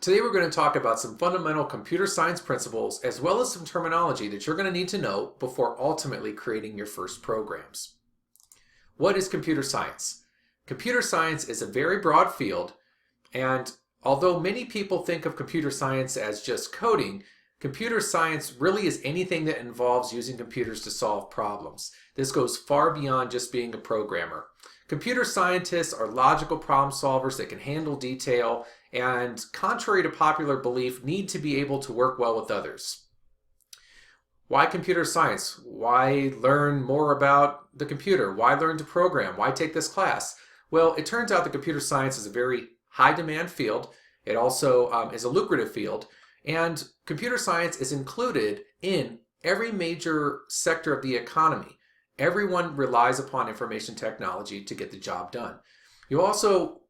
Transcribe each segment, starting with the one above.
Today we're going to talk about some fundamental computer science principles as well as some terminology that you're going to need to know before ultimately creating your first programs. What is computer science? Computer science is a very broad field, and although many people think of computer science as just coding, computer science really is anything that involves using computers to solve problems. This goes far beyond just being a programmer. Computer scientists are logical problem solvers that can handle detail and, contrary to popular belief, need to be able to work well with others. Why computer science? Why learn more about the computer? Why learn to program? Why take this class? Well, it turns out that computer science is a very high demand field. It also is a lucrative field, and computer science is included in every major sector of the economy. Everyone relies upon information technology to get the job done. You also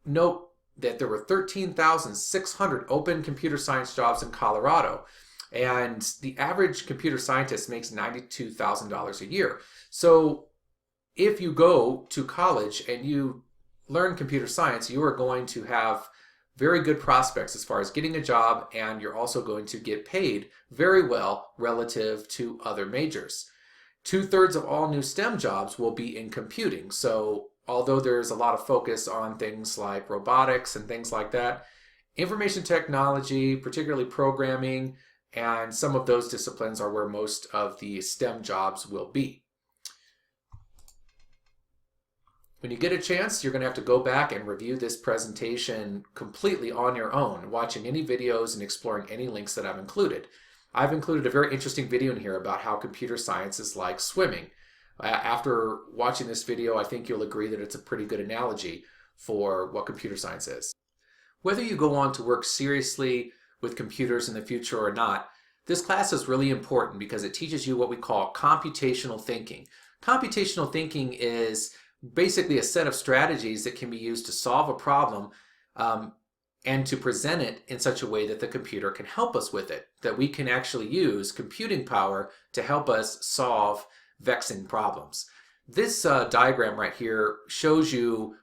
note that there were 13,600 open computer science jobs in Colorado, and the average computer scientist makes $92,000 a year. So if you go to college and you learn computer science, you are going to have very good prospects as far as getting a job, and you're also going to get paid very well relative to other majors. 2/3 of all new STEM jobs will be in computing. So although there's a lot of focus on things like robotics and things like that, information technology, particularly programming, and some of those disciplines are where most of the STEM jobs will be. When you get a chance, you're going to have to go back and review this presentation completely on your own, watching any videos and exploring any links that I've included. I've included a very interesting video in here about how computer science is like swimming. After watching this video, I think you'll agree that it's a pretty good analogy for what computer science is. Whether you go on to work seriously with computers in the future or not, this class is really important because it teaches you what we call computational thinking. Computational thinking is basically a set of strategies that can be used to solve a problem and to present it in such a way that the computer can help us with it, that we can actually use computing power to help us solve vexing problems. This diagram right here shows you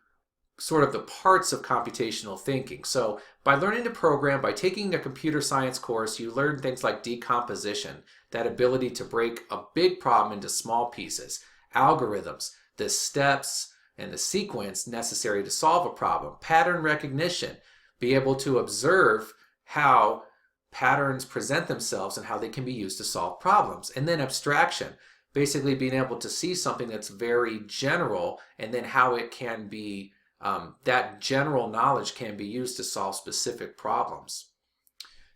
sort of the parts of computational thinking. So by learning to program, by taking a computer science course, you learn things like decomposition, that ability to break a big problem into small pieces, algorithms, the steps and the sequence necessary to solve a problem, pattern recognition, be able to observe how patterns present themselves and how they can be used to solve problems. And then abstraction, basically being able to see something that's very general and then how it can be, that general knowledge can be used to solve specific problems.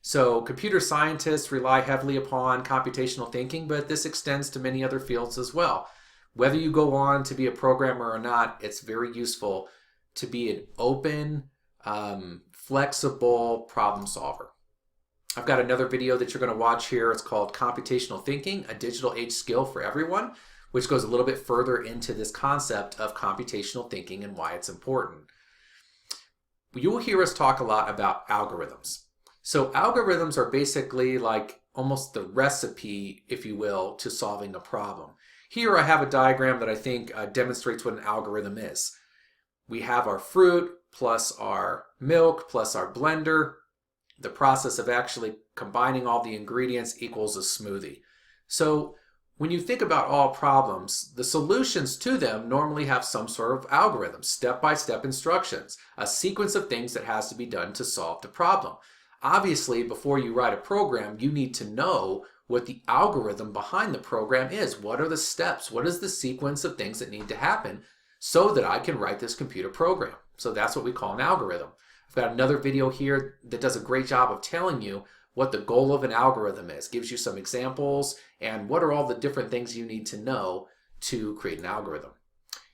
So computer scientists rely heavily upon computational thinking, but this extends to many other fields as well. Whether you go on to be a programmer or not, it's very useful to be an open, flexible problem solver. I've got another video that you're going to watch here. It's called Computational Thinking, a Digital Age Skill for Everyone, which goes a little bit further into this concept of computational thinking and why it's important. You will hear us talk a lot about algorithms. So algorithms are basically like almost the recipe, if you will, to solving a problem. Here I have a diagram that I think demonstrates what an algorithm is. We have our fruit plus our milk plus our blender. The process of actually combining all the ingredients equals a smoothie. So when you think about all problems, the solutions to them normally have some sort of algorithm, step-by-step instructions, a sequence of things that has to be done to solve the problem. Obviously, before you write a program, you need to know what the algorithm behind the program is. What are the steps? What is the sequence of things that need to happen so that I can write this computer program? So that's what we call an algorithm. I've got another video here that does a great job of telling you what the goal of an algorithm is. Gives you some examples and what are all the different things you need to know to create an algorithm.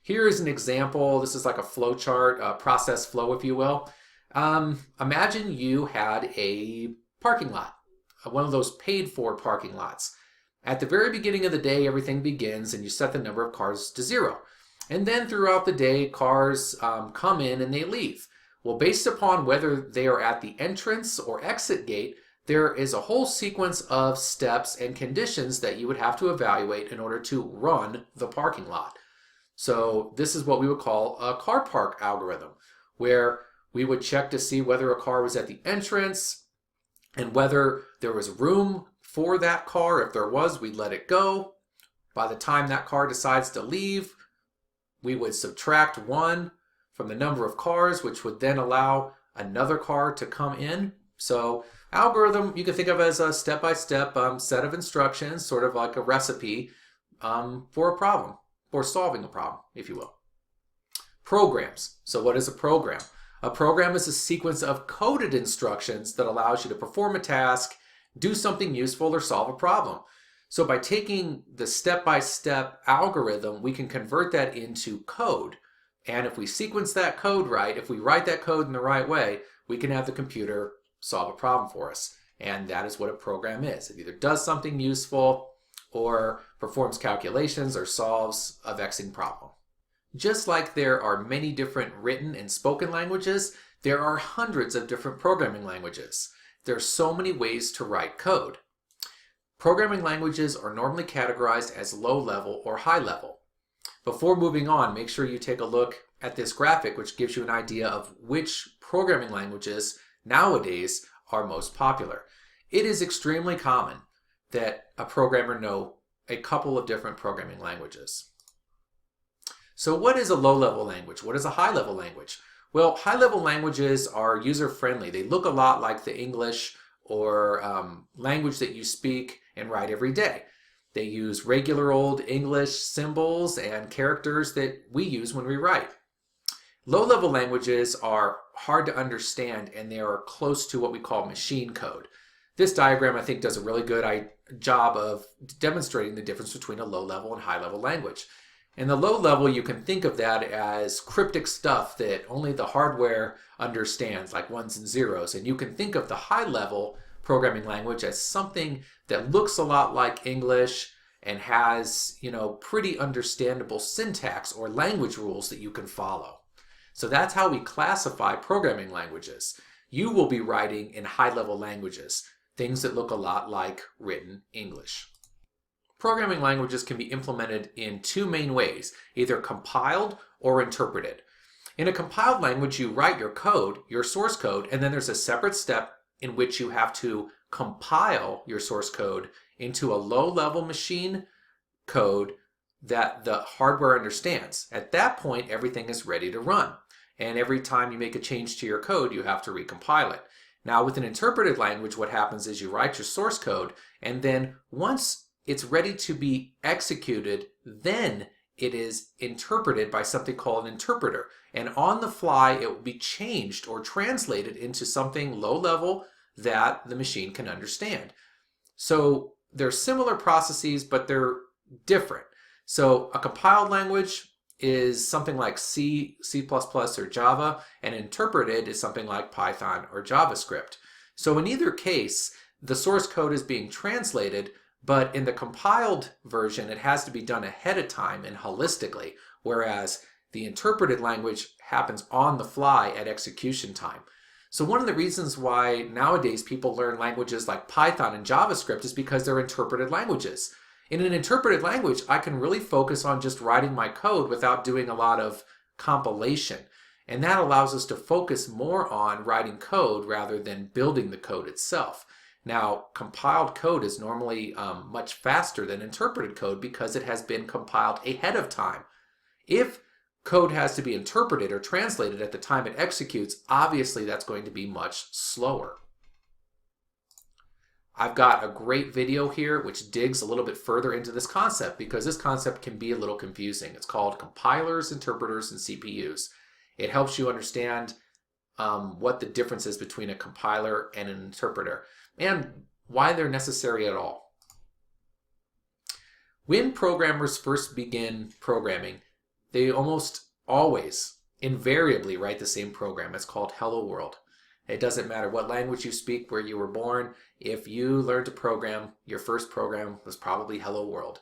Here is an example. This is like a flow chart, a process flow, if you will. Imagine you had a parking lot, one of those paid for parking lots. At the very beginning of the day, everything begins and you set the number of cars to 0. And then throughout the day, cars come in and they leave. Well, based upon whether they are at the entrance or exit gate, there is a whole sequence of steps and conditions that you would have to evaluate in order to run the parking lot. So this is what we would call a car park algorithm, where We would check to see whether a car was at the entrance and whether there was room for that car. If there was, we'd let it go. By the time that car decides to leave, we would subtract 1 from the number of cars, which would then allow another car to come in. So algorithm you can think of as a step-by-step set of instructions, sort of like a recipe for a problem, or solving a problem, if you will. Programs. So what is a program? A program is a sequence of coded instructions that allows you to perform a task, do something useful, or solve a problem. So by taking the step-by-step algorithm, we can convert that into code. And if we sequence that code right, if we write that code in the right way, we can have the computer solve a problem for us. And that is what a program is. It either does something useful or performs calculations or solves a vexing problem. Just like there are many different written and spoken languages, there are hundreds of different programming languages. There are so many ways to write code. Programming languages are normally categorized as low level or high level. Before moving on, make sure you take a look at this graphic, which gives you an idea of which programming languages nowadays are most popular. It is extremely common that a programmer know a couple of different programming languages. So what is a low-level language? What is a high-level language? Well, high-level languages are user-friendly. They look a lot like the English or language that you speak and write every day. They use regular old English symbols and characters that we use when we write. Low-level languages are hard to understand, and they are close to what we call machine code. This diagram, I think, does a really good job of demonstrating the difference between a low-level and high-level language. In the low level, you can think of that as cryptic stuff that only the hardware understands, like ones and zeros. And you can think of the high-level programming language as something that looks a lot like English and has, pretty understandable syntax or language rules that you can follow. So that's how we classify programming languages. You will be writing in high-level languages, things that look a lot like written English. Programming languages can be implemented in 2 main ways, either compiled or interpreted. In a compiled language, you write your code, your source code, and then there's a separate step in which you have to compile your source code into a low-level machine code that the hardware understands. At that point, everything is ready to run. And every time you make a change to your code, you have to recompile it. Now, with an interpreted language, what happens is you write your source code, and then once it's ready to be executed, then it is interpreted by something called an interpreter. And on the fly, it will be changed or translated into something low level that the machine can understand. So they're similar processes, but they're different. So a compiled language is something like C, C++, or Java, and interpreted is something like Python or JavaScript. So in either case, the source code is being translated, but in the compiled version, it has to be done ahead of time and holistically, whereas the interpreted language happens on the fly at execution time. So one of the reasons why nowadays people learn languages like Python and JavaScript is because they're interpreted languages. In an interpreted language, I can really focus on just writing my code without doing a lot of compilation. And that allows us to focus more on writing code rather than building the code itself. Now, compiled code is normally much faster than interpreted code because it has been compiled ahead of time. If code has to be interpreted or translated at the time it executes, obviously that's going to be much slower. I've got a great video here which digs a little bit further into this concept because this concept can be a little confusing. It's called Compilers, Interpreters, and CPUs. It helps you understand what the difference is between a compiler and an interpreter, and why they're necessary at all. When programmers first begin programming, they almost always, invariably write the same program. It's called Hello World. It doesn't matter what language you speak, where you were born. If you learned to program, your first program was probably Hello World.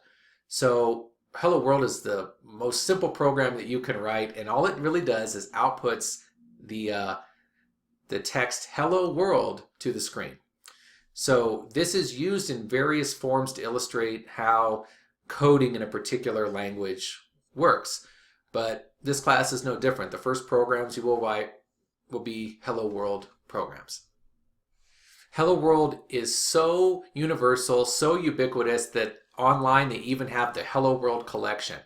So Hello World is the most simple program that you can write, and all it really does is outputs the text Hello World to the screen. So this is used in various forms to illustrate how coding in a particular language works. But this class is no different. The first programs you will write will be Hello World programs. Hello World is so universal, so ubiquitous that online they even have the Hello World collection.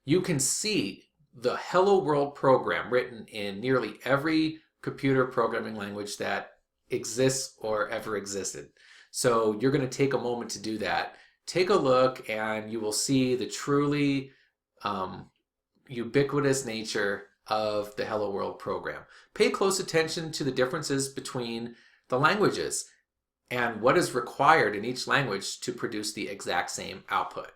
You can see the Hello World program written in nearly every computer programming language that exists or ever existed. So you're going to take a moment to do that. Take a look and you will see the truly ubiquitous nature of the Hello World program. Pay close attention to the differences between the languages and what is required in each language to produce the exact same output.